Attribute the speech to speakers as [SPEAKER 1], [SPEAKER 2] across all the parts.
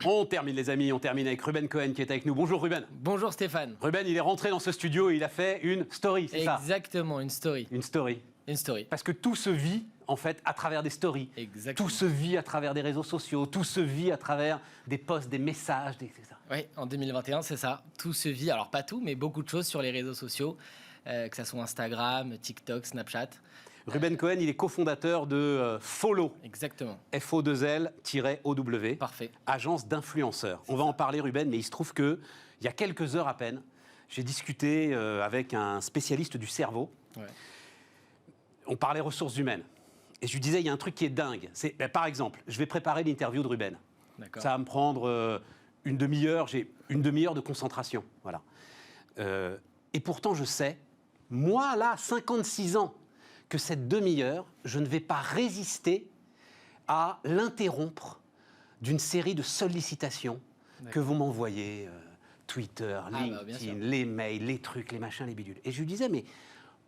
[SPEAKER 1] On termine les amis, on termine avec Ruben Cohen qui est avec nous. Bonjour Ruben.
[SPEAKER 2] Bonjour Stéphane.
[SPEAKER 1] Ruben, il est rentré dans ce studio et il a fait une story, c'est ça?
[SPEAKER 2] Exactement, une story.
[SPEAKER 1] Une story.
[SPEAKER 2] Une story.
[SPEAKER 1] Parce que tout se vit en fait à travers des stories.
[SPEAKER 2] Exactement.
[SPEAKER 1] Tout se vit à travers des réseaux sociaux, tout se vit à travers des posts, des messages, c'est ça.
[SPEAKER 2] Oui, en 2021, c'est ça. Tout se vit, alors pas tout, mais beaucoup de choses sur les réseaux sociaux, que ce soit Instagram, TikTok, Snapchat.
[SPEAKER 1] Ruben Cohen, il est cofondateur de Follow.
[SPEAKER 2] Exactement.
[SPEAKER 1] FO2L-OW.
[SPEAKER 2] Parfait.
[SPEAKER 1] Agence d'influenceurs. On va en parler, Ruben, mais il se trouve qu'il y a quelques heures à peine, j'ai discuté avec un spécialiste du cerveau.
[SPEAKER 2] Ouais.
[SPEAKER 1] On parlait ressources humaines. Et je lui disais, il y a un truc qui est dingue. Par exemple, je vais préparer l'interview de Ruben.
[SPEAKER 2] D'accord.
[SPEAKER 1] Ça va me prendre une demi-heure. J'ai une demi-heure de concentration. Voilà. Et pourtant, je sais, moi, là, 56 ans, que cette demi-heure, je ne vais pas résister à l'interrompre d'une série de sollicitations que vous m'envoyez, Twitter, LinkedIn, les mails, les trucs, les machins, les bidules. Et je lui disais, mais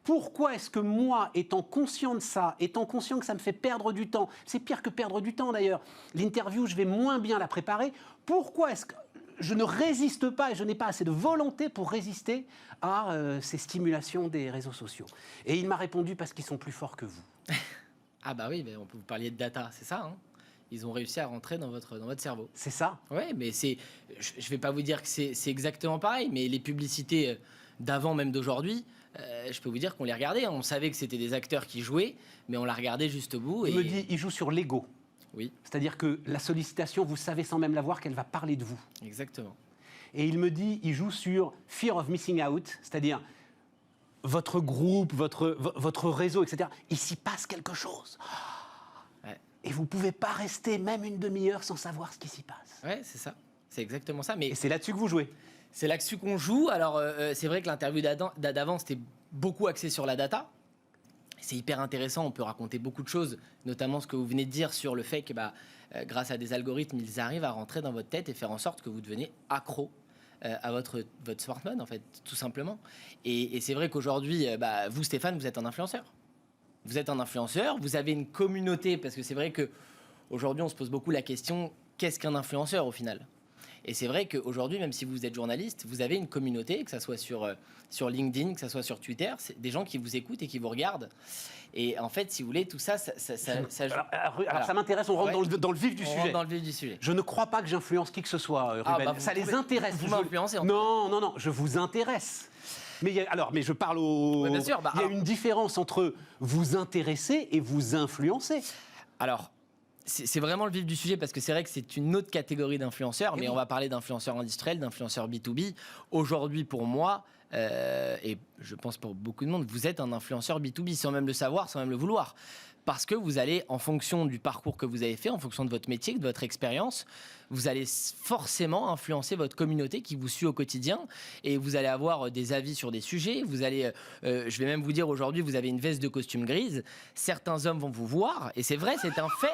[SPEAKER 1] pourquoi est-ce que moi, étant conscient de ça, étant conscient que ça me fait perdre du temps, c'est pire que perdre du temps d'ailleurs, l'interview, je vais moins bien la préparer, pourquoi est-ce que je ne résiste pas et je n'ai pas assez de volonté pour résister à ces stimulations des réseaux sociaux? Et il m'a répondu, parce qu'ils sont plus forts que vous.
[SPEAKER 2] Ah bah oui, mais on peut vous parler de data, c'est ça, hein. Ils ont réussi à rentrer dans votre cerveau.
[SPEAKER 1] C'est ça?
[SPEAKER 2] Oui, mais je ne vais pas vous dire que c'est exactement pareil, mais les publicités d'avant, même d'aujourd'hui, je peux vous dire qu'on les regardait. On savait que c'était des acteurs qui jouaient, mais on la regardait juste au bout.
[SPEAKER 1] Il me dit, il joue sur l'ego.
[SPEAKER 2] Oui.
[SPEAKER 1] C'est-à-dire que la sollicitation, vous savez sans même la voir qu'elle va parler de vous.
[SPEAKER 2] Exactement.
[SPEAKER 1] Et il me dit, il joue sur fear of missing out, c'est-à-dire votre groupe, votre réseau, etc. Il s'y passe quelque chose.
[SPEAKER 2] Ouais.
[SPEAKER 1] Et vous ne pouvez pas rester même une demi-heure sans savoir ce qui s'y passe.
[SPEAKER 2] Oui, c'est ça. C'est exactement ça. Mais
[SPEAKER 1] et c'est là-dessus que vous jouez.
[SPEAKER 2] C'est là-dessus qu'on joue. Alors, c'est vrai que l'interview d'avant, c'était beaucoup axé sur la data. C'est hyper intéressant, on peut raconter beaucoup de choses, notamment ce que vous venez de dire sur le fait que grâce à des algorithmes, ils arrivent à rentrer dans votre tête et faire en sorte que vous deveniez accro à votre smartphone, en fait, tout simplement. Et c'est vrai qu'aujourd'hui, vous, Stéphane, vous êtes un influenceur. Vous êtes un influenceur, vous avez une communauté, parce que c'est vrai qu'aujourd'hui, on se pose beaucoup la question, qu'est-ce qu'un influenceur au final ? Et c'est vrai qu'aujourd'hui, même si vous êtes journaliste, vous avez une communauté, que ce soit sur LinkedIn, que ce soit sur Twitter, c'est des gens qui vous écoutent et qui vous regardent. Et en fait, si vous voulez, tout ça joue.
[SPEAKER 1] Alors ça m'intéresse, on rentre dans le vif du sujet.
[SPEAKER 2] On rentre dans le vif du sujet.
[SPEAKER 1] Je ne crois pas que j'influence qui que ce soit, Ruben. Ça les intéresse.
[SPEAKER 2] Vous m'influencez.
[SPEAKER 1] Non, je vous intéresse. Mais je parle au...
[SPEAKER 2] bien sûr,
[SPEAKER 1] il y a une différence entre vous intéresser et vous influencer.
[SPEAKER 2] Alors... C'est vraiment le vif du sujet parce que c'est vrai que c'est une autre catégorie d'influenceurs, mais on va parler d'influenceurs industriels, d'influenceurs B2B. Aujourd'hui, pour moi, et je pense pour beaucoup de monde, vous êtes un influenceur B2B sans même le savoir, sans même le vouloir. Parce que vous allez, en fonction du parcours que vous avez fait, en fonction de votre métier, de votre expérience, vous allez forcément influencer votre communauté qui vous suit au quotidien et vous allez avoir des avis sur des sujets. Vous allez, je vais même vous dire aujourd'hui, vous avez une veste de costume grise. Certains hommes vont vous voir et c'est vrai, c'est un fait.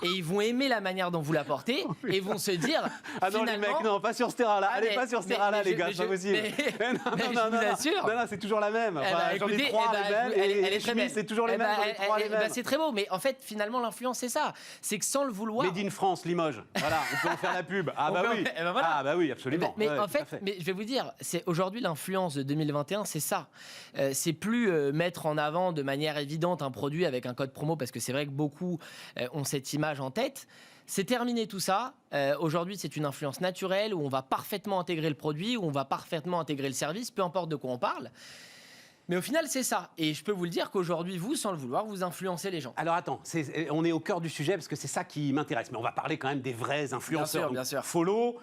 [SPEAKER 2] Et ils vont aimer la manière dont vous la portez et vont se dire.
[SPEAKER 1] Ah non, les mecs, non, pas sur ce terrain-là. Allez, pas sur ce terrain-là, les gars, c'est pas possible. Non, c'est toujours la même. J'en ai trois les mêmes et les chemises, c'est toujours les mêmes. J'en ai trois les mêmes.
[SPEAKER 2] C'est très beau, mais en fait, finalement, l'influence, c'est ça. C'est que sans le vouloir.
[SPEAKER 1] Made in France, Limoges. Voilà, on peut en faire la pub. Ah bah oui. Ah bah oui, absolument.
[SPEAKER 2] Mais en fait, je vais vous dire, c'est aujourd'hui l'influence de 2021, c'est ça. C'est plus mettre en avant de manière évidente un produit avec un code promo, parce que c'est vrai que beaucoup ont cette image en tête. C'est terminé tout ça. Aujourd'hui, c'est une influence naturelle où on va parfaitement intégrer le produit, où on va parfaitement intégrer le service, peu importe de quoi on parle. Mais au final, c'est ça. Et je peux vous le dire qu'aujourd'hui, vous, sans le vouloir, vous influencez les gens.
[SPEAKER 1] Alors attends, on est au cœur du sujet parce que c'est ça qui m'intéresse. Mais on va parler quand même des vrais influenceurs.
[SPEAKER 2] Bien sûr.
[SPEAKER 1] Follow,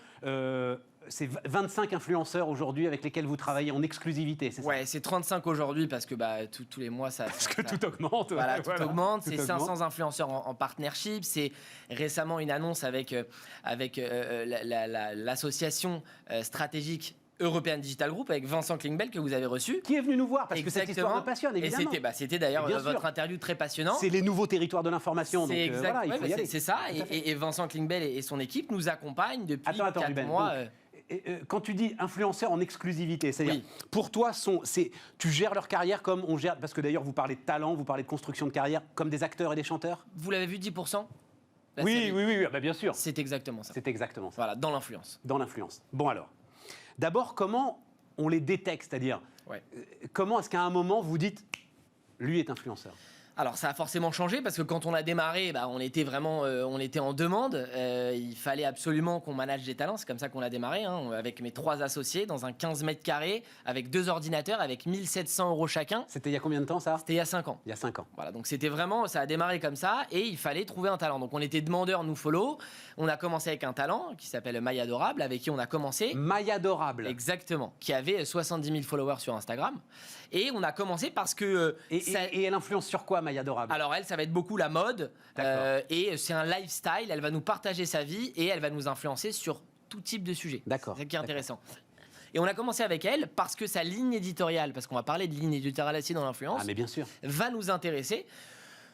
[SPEAKER 1] c'est 25 influenceurs aujourd'hui avec lesquels vous travaillez en exclusivité, c'est ça?
[SPEAKER 2] Ouais, c'est 35 aujourd'hui parce que tous les mois,
[SPEAKER 1] tout augmente.
[SPEAKER 2] Voilà, tout augmente. C'est 500 influenceurs en partnership. C'est récemment une annonce avec l'association stratégique European Digital Group avec Vincent Klingbeil que vous avez reçu.
[SPEAKER 1] Qui est venu nous voir parce que cette histoire me passionne, évidemment.
[SPEAKER 2] Et c'était d'ailleurs votre interview très passionnant.
[SPEAKER 1] C'est les nouveaux territoires de l'information.
[SPEAKER 2] C'est exact.
[SPEAKER 1] Voilà, il faut y aller.
[SPEAKER 2] C'est ça. Et Vincent Klingbeil et son équipe nous accompagnent depuis 4 mois.
[SPEAKER 1] Quand tu dis influenceurs en exclusivité, c'est-à-dire pour toi, tu gères leur carrière comme on gère, parce que d'ailleurs vous parlez de talent, vous parlez de construction de carrière, comme des acteurs et des chanteurs?
[SPEAKER 2] Vous l'avez vu, 10%.
[SPEAKER 1] Oui, bah bien sûr.
[SPEAKER 2] C'est exactement ça.
[SPEAKER 1] C'est exactement ça.
[SPEAKER 2] Voilà, dans l'influence.
[SPEAKER 1] Dans l'influence. Bon alors, d'abord, comment on les détecte? C'est-à-dire, comment est-ce qu'à un moment, vous dites, lui est influenceur?
[SPEAKER 2] Alors ça a forcément changé parce que quand on a démarré, on était vraiment on était en demande. Il fallait absolument qu'on manage des talents. C'est comme ça qu'on a démarré, hein, avec mes 3 associés dans un 15 mètres carrés, avec 2 ordinateurs, avec 1 700 € chacun.
[SPEAKER 1] C'était il y a combien de temps ça?
[SPEAKER 2] C'était il y a 5 ans.
[SPEAKER 1] Il y a 5 ans.
[SPEAKER 2] Voilà, donc c'était vraiment, ça a démarré comme ça et il fallait trouver un talent. Donc on était demandeurs, nous follow. On a commencé avec un talent qui s'appelle Maya Adorable, avec qui on a commencé.
[SPEAKER 1] Maya Adorable.
[SPEAKER 2] Exactement, qui avait 70 000 followers sur Instagram. Et on a commencé parce que...
[SPEAKER 1] Et elle influence sur quoi, Maya Adorable?
[SPEAKER 2] Alors elle, ça va être beaucoup la mode. Et c'est un lifestyle. Elle va nous partager sa vie et elle va nous influencer sur tout type de sujet.
[SPEAKER 1] D'accord.
[SPEAKER 2] C'est ça qui est intéressant. Et on a commencé avec elle parce que sa ligne éditoriale, parce qu'on va parler de ligne éditoriale aussi dans l'influence,
[SPEAKER 1] mais bien sûr,
[SPEAKER 2] va nous intéresser.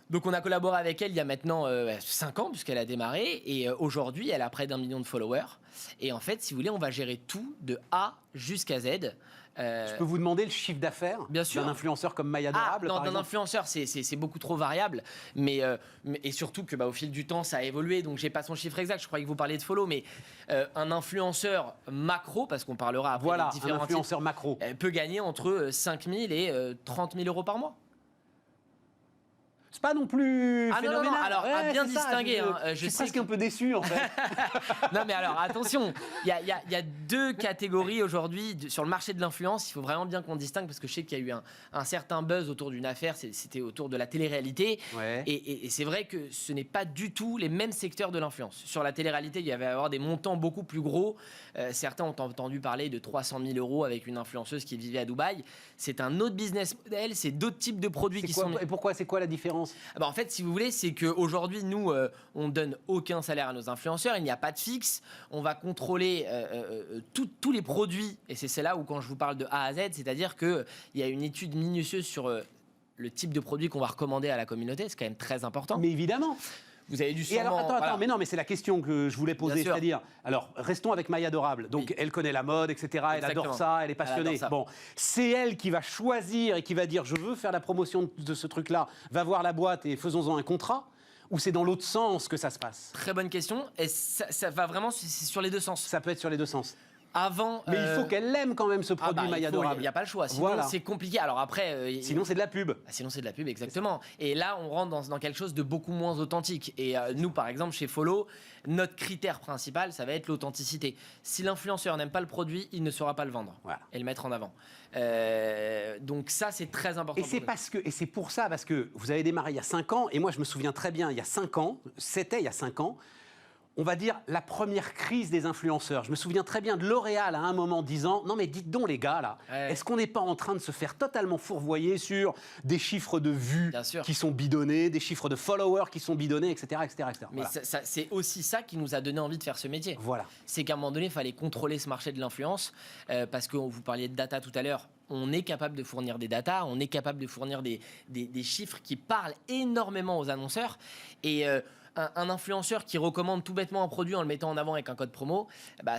[SPEAKER 2] Donc on a collaboré avec elle il y a maintenant 5 ans puisqu'elle a démarré et aujourd'hui elle a près d'1 million de followers et en fait si vous voulez on va gérer tout de A jusqu'à Z.
[SPEAKER 1] Je peux vous demander le chiffre d'affaires d'un influenceur comme Maya Adorable?
[SPEAKER 2] Non, d'un influenceur, c'est beaucoup trop variable. Et surtout que au fil du temps, ça a évolué. Donc, j'ai pas son chiffre exact. Je croyais que vous parliez de follow. Mais un influenceur macro, parce qu'on parlera après des différents
[SPEAKER 1] un influenceur macro,
[SPEAKER 2] peut gagner entre 5 000 et 30 000 € par mois.
[SPEAKER 1] C'est pas non plus phénoménal.
[SPEAKER 2] Non. Alors, à bien distinguer.
[SPEAKER 1] Je suis presque un peu déçu, en fait.
[SPEAKER 2] Non, mais alors, attention. Il y a 2 catégories aujourd'hui sur le marché de l'influence. Il faut vraiment bien qu'on distingue parce que je sais qu'il y a eu un certain buzz autour d'une affaire. C'était autour de la télé-réalité.
[SPEAKER 1] Ouais.
[SPEAKER 2] Et c'est vrai que ce n'est pas du tout les mêmes secteurs de l'influence. Sur la télé-réalité, il y avait à avoir des montants beaucoup plus gros. Certains ont entendu parler de 300 000 € avec une influenceuse qui vivait à Dubaï. C'est un autre business model. C'est d'autres types de produits qui sont...
[SPEAKER 1] Et pourquoi? C'est quoi la différence?
[SPEAKER 2] En fait, si vous voulez, c'est qu'aujourd'hui, nous, on ne donne aucun salaire à nos influenceurs. Il n'y a pas de fixe. On va contrôler tous les produits. Et c'est là où, quand je vous parle de A à Z, c'est-à-dire qu'il y a une étude minutieuse sur le type de produit qu'on va recommander à la communauté. C'est quand même très important.
[SPEAKER 1] Mais évidemment.
[SPEAKER 2] Vous avez dû sûrement...
[SPEAKER 1] Et alors, attends, mais non, mais c'est la question que je voulais poser, c'est-à-dire, alors, restons avec Maya Adorable. Donc, elle connaît la mode, etc. Elle adore ça, elle est passionnée. Bon, c'est elle qui va choisir et qui va dire, je veux faire la promotion de ce truc-là, va voir la boîte et faisons-en un contrat. Ou c'est dans l'autre sens que ça se passe?
[SPEAKER 2] Très bonne question. Et ça va vraiment sur les 2 sens.
[SPEAKER 1] Ça peut être sur les 2 sens.
[SPEAKER 2] Mais
[SPEAKER 1] il faut qu'elle l'aime quand même ce produit Maya Adorable.
[SPEAKER 2] Il n'y a pas le choix. Sinon, c'est compliqué. Alors après,
[SPEAKER 1] sinon, c'est de la pub.
[SPEAKER 2] Sinon, c'est de la pub, exactement. Et là, on rentre dans quelque chose de beaucoup moins authentique. Et nous, par exemple, chez Follow, notre critère principal, ça va être l'authenticité. Si l'influenceur n'aime pas le produit, il ne saura pas le vendre et le mettre en avant. Donc ça, c'est très important.
[SPEAKER 1] Et c'est pour ça, parce que vous avez démarré il y a 5 ans, et moi, je me souviens très bien, il y a 5 ans, c'était il y a 5 ans, on va dire, la première crise des influenceurs. Je me souviens très bien de L'Oréal à un moment disant « Non mais dites donc les gars, là, est-ce qu'on n'est pas en train de se faire totalement fourvoyer sur des chiffres de vues qui sont bidonnés, des chiffres de followers qui sont bidonnés, etc. etc.
[SPEAKER 2] Mais c'est aussi ça qui nous a donné envie de faire ce métier.
[SPEAKER 1] Voilà.
[SPEAKER 2] C'est qu'à un moment donné, il fallait contrôler ce marché de l'influence parce que vous parliez de data tout à l'heure. On est capable de fournir des datas, on est capable de fournir des chiffres qui parlent énormément aux annonceurs. Et... un influenceur qui recommande tout bêtement un produit en le mettant en avant avec un code promo,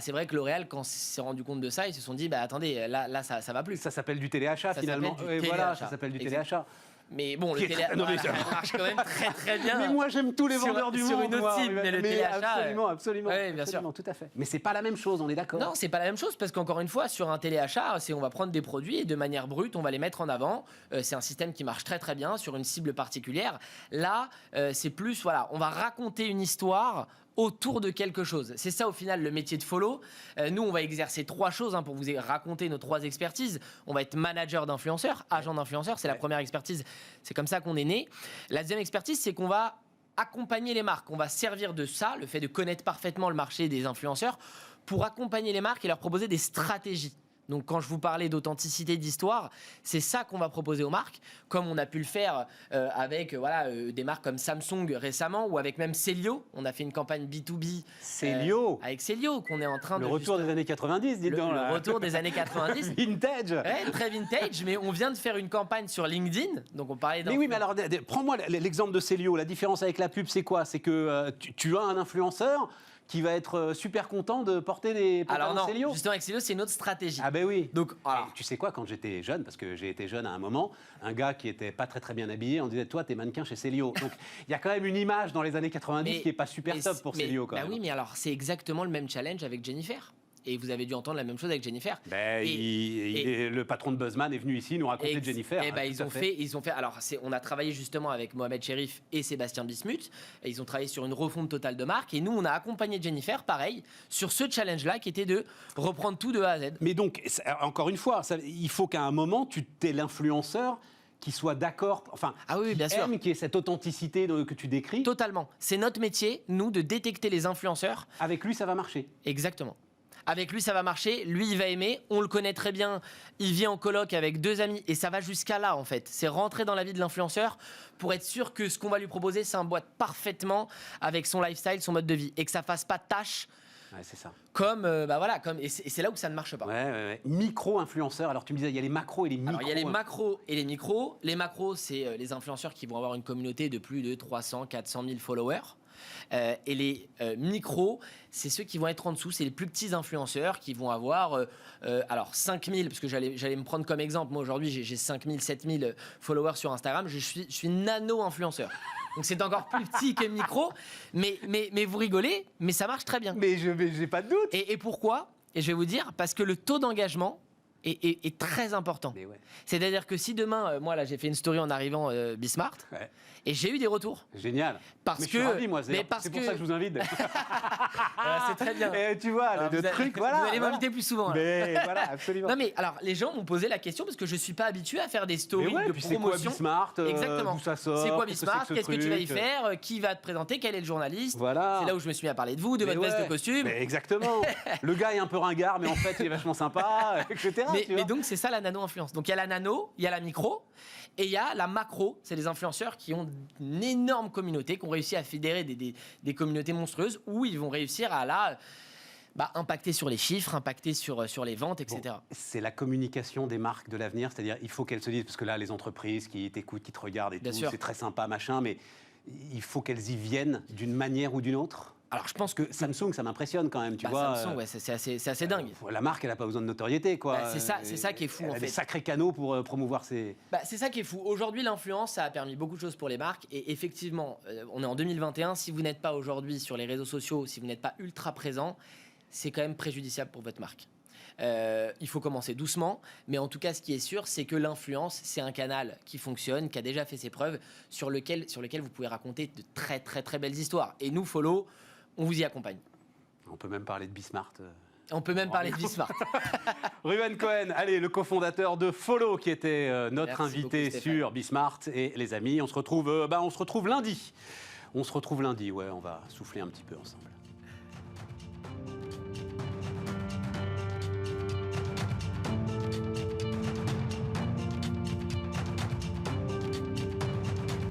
[SPEAKER 2] c'est vrai que L'Oréal, quand s'est rendu compte de ça, ils se sont dit attendez, là ça va plus.
[SPEAKER 1] Ça s'appelle du téléachat finalement. Ça s'appelle du téléachat.
[SPEAKER 2] Mais bon, le téléachat marche quand même très très bien.
[SPEAKER 1] Mais moi j'aime tous les vendeurs du monde.
[SPEAKER 2] Sur une autre cible, mais le téléachat.
[SPEAKER 1] Absolument.
[SPEAKER 2] Oui, bien sûr.
[SPEAKER 1] Tout à fait. Mais c'est pas la même chose, on est d'accord?
[SPEAKER 2] Non, c'est pas la même chose parce qu'encore une fois, sur un téléachat, on va prendre des produits et de manière brute, on va les mettre en avant. C'est un système qui marche très très bien sur une cible particulière. Là, c'est plus, on va raconter une histoire autour de quelque chose. C'est ça au final le métier de Follow. Nous, on va exercer 3 choses pour vous raconter nos 3 expertises. On va être manager d'influenceurs, agent d'influenceurs, c'est la première expertise. C'est comme ça qu'on est né. La deuxième expertise, c'est qu'on va accompagner les marques. On va servir de ça, le fait de connaître parfaitement le marché des influenceurs, pour accompagner les marques et leur proposer des stratégies. Donc quand je vous parlais d'authenticité, d'histoire, c'est ça qu'on va proposer aux marques, comme on a pu le faire avec des marques comme Samsung récemment, ou avec même Célio. On a fait une campagne B2B avec Célio, qu'on est en train
[SPEAKER 1] Le retour des années 90, dites donc.
[SPEAKER 2] Le retour des années 90.
[SPEAKER 1] Vintage.
[SPEAKER 2] Ouais, très vintage, mais on vient de faire une campagne sur LinkedIn. Donc on parlait
[SPEAKER 1] mais oui, mais alors, prends-moi l'exemple de Célio. La différence avec la pub, c'est quoi? C'est que tu as un influenceur qui va être super content de porter des
[SPEAKER 2] Alors
[SPEAKER 1] pantalons
[SPEAKER 2] non,
[SPEAKER 1] Célio.
[SPEAKER 2] justement avec Célio, c'est une autre stratégie.
[SPEAKER 1] Ah ben oui.
[SPEAKER 2] Donc, alors,
[SPEAKER 1] Et tu sais quoi, quand j'étais jeune, parce que j'ai été jeune à un moment, un gars qui était pas très très bien habillé, on disait toi t'es mannequin chez Célio. Donc il y a quand même une image dans les années 90 qui est pas super top pour Célio quand même.
[SPEAKER 2] Oui, mais alors c'est exactement le même challenge avec Jennifer. Et vous avez dû entendre la même chose avec Jennifer.
[SPEAKER 1] Le patron de Buzzman est venu ici nous raconter Jennifer.
[SPEAKER 2] Et ils ont fait. Alors, on a travaillé justement avec Mohamed Cherif et Sébastien Bismuth. Et ils ont travaillé sur une refonte totale de marque. Et nous, on a accompagné Jennifer, pareil, sur ce challenge-là, qui était de reprendre tout de A à Z.
[SPEAKER 1] Mais donc, encore une fois, il faut qu'à un moment, tu t'es l'influenceur qui soit d'accord, enfin,
[SPEAKER 2] bien sûr,
[SPEAKER 1] qui ait cette authenticité que tu décris.
[SPEAKER 2] Totalement. C'est notre métier, nous, de détecter les influenceurs.
[SPEAKER 1] Avec lui, ça va marcher.
[SPEAKER 2] Exactement. Avec lui, ça va marcher. Lui, il va aimer. On le connaît très bien. Il vit en coloc avec 2 amis. Et ça va jusqu'à là, en fait. C'est rentrer dans la vie de l'influenceur pour être sûr que ce qu'on va lui proposer s'emboîte parfaitement avec son lifestyle, son mode de vie. Et que ça fasse pas tâche.
[SPEAKER 1] Ouais, c'est ça.
[SPEAKER 2] Et c'est là où ça ne marche pas.
[SPEAKER 1] Ouais. Micro-influenceurs. Alors, tu me disais, il y a les macros et les micros.
[SPEAKER 2] Alors, il y a les macros et les micros. Les macros, c'est les influenceurs qui vont avoir une communauté de plus de 300, 400 000 followers. Et les micros, c'est ceux qui vont être en dessous, c'est les plus petits influenceurs qui vont avoir 5000, parce que j'allais me prendre comme exemple, moi aujourd'hui j'ai 5000, 7000 followers sur Instagram, je suis nano-influenceur. Donc c'est encore plus petit que micro, mais vous rigolez, mais ça marche très bien.
[SPEAKER 1] Mais j'ai pas de doute.
[SPEAKER 2] Et pourquoi ? Et je vais vous dire, parce que le taux d'engagement est très important.
[SPEAKER 1] Ouais.
[SPEAKER 2] C'est-à-dire que si demain, moi là j'ai fait une story en arrivant Bismart,
[SPEAKER 1] ouais.
[SPEAKER 2] Et j'ai eu des retours.
[SPEAKER 1] Génial.
[SPEAKER 2] Parce
[SPEAKER 1] mais
[SPEAKER 2] que,
[SPEAKER 1] je suis ravi, moi. C'est pour ça que je vous invite.
[SPEAKER 2] C'est très bien.
[SPEAKER 1] Et tu vois, le truc, voilà.
[SPEAKER 2] Vous allez m'inviter plus souvent.
[SPEAKER 1] Mais voilà, absolument.
[SPEAKER 2] Non mais alors, les gens m'ont posé la question parce que je suis pas habitué à faire des stories de promotion.
[SPEAKER 1] C'est quoi Bismart
[SPEAKER 2] Exactement.
[SPEAKER 1] D'où ça sort?
[SPEAKER 2] C'est quoi Bismart? Qu'est-ce que tu vas y faire? Qui va te présenter? Quel est le journaliste?
[SPEAKER 1] Voilà.
[SPEAKER 2] C'est là où je me suis mis à parler de vous, de votre veste de costume.
[SPEAKER 1] Mais exactement. Le gars est un peu ringard, mais en fait, il est vachement sympa, etc.
[SPEAKER 2] Mais donc, c'est ça la nano-influence. Donc, il y a la nano, il y a la micro. Et il y a la macro, c'est les influenceurs qui ont une énorme communauté, qui ont réussi à fédérer des communautés monstrueuses où ils vont réussir à impacter sur les chiffres, impacter sur les ventes, etc.
[SPEAKER 1] Bon, c'est la communication des marques de l'avenir, c'est-à-dire il faut qu'elles se disent, parce que là, les entreprises qui t'écoutent, qui te regardent et tout, c'est très sympa, machin, mais il faut qu'elles y viennent d'une manière ou d'une autre.
[SPEAKER 2] Alors, je pense que
[SPEAKER 1] Samsung, ça m'impressionne quand même, tu vois.
[SPEAKER 2] Samsung, c'est assez dingue.
[SPEAKER 1] La marque, elle n'a pas besoin de notoriété, quoi.
[SPEAKER 2] C'est ça qui est fou, en fait.
[SPEAKER 1] Elle a des sacrés canaux pour promouvoir ses...
[SPEAKER 2] C'est ça qui est fou. Aujourd'hui, l'influence, ça a permis beaucoup de choses pour les marques. Et effectivement, on est en 2021. Si vous n'êtes pas aujourd'hui sur les réseaux sociaux, si vous n'êtes pas ultra présent, c'est quand même préjudiciable pour votre marque. Il faut commencer doucement, mais en tout cas, ce qui est sûr, c'est que l'influence, c'est un canal qui fonctionne, qui a déjà fait ses preuves, sur lequel vous pouvez raconter de très, très, très belles histoires. Et nous, Follow, on vous y accompagne.
[SPEAKER 1] On peut même parler de Bismart.
[SPEAKER 2] On peut même parler de Bismart.
[SPEAKER 1] Ruben Cohen, allez, le cofondateur de Follow, qui était notre invité sur Bismart. Et les amis, on se retrouve lundi. On va souffler un petit peu ensemble.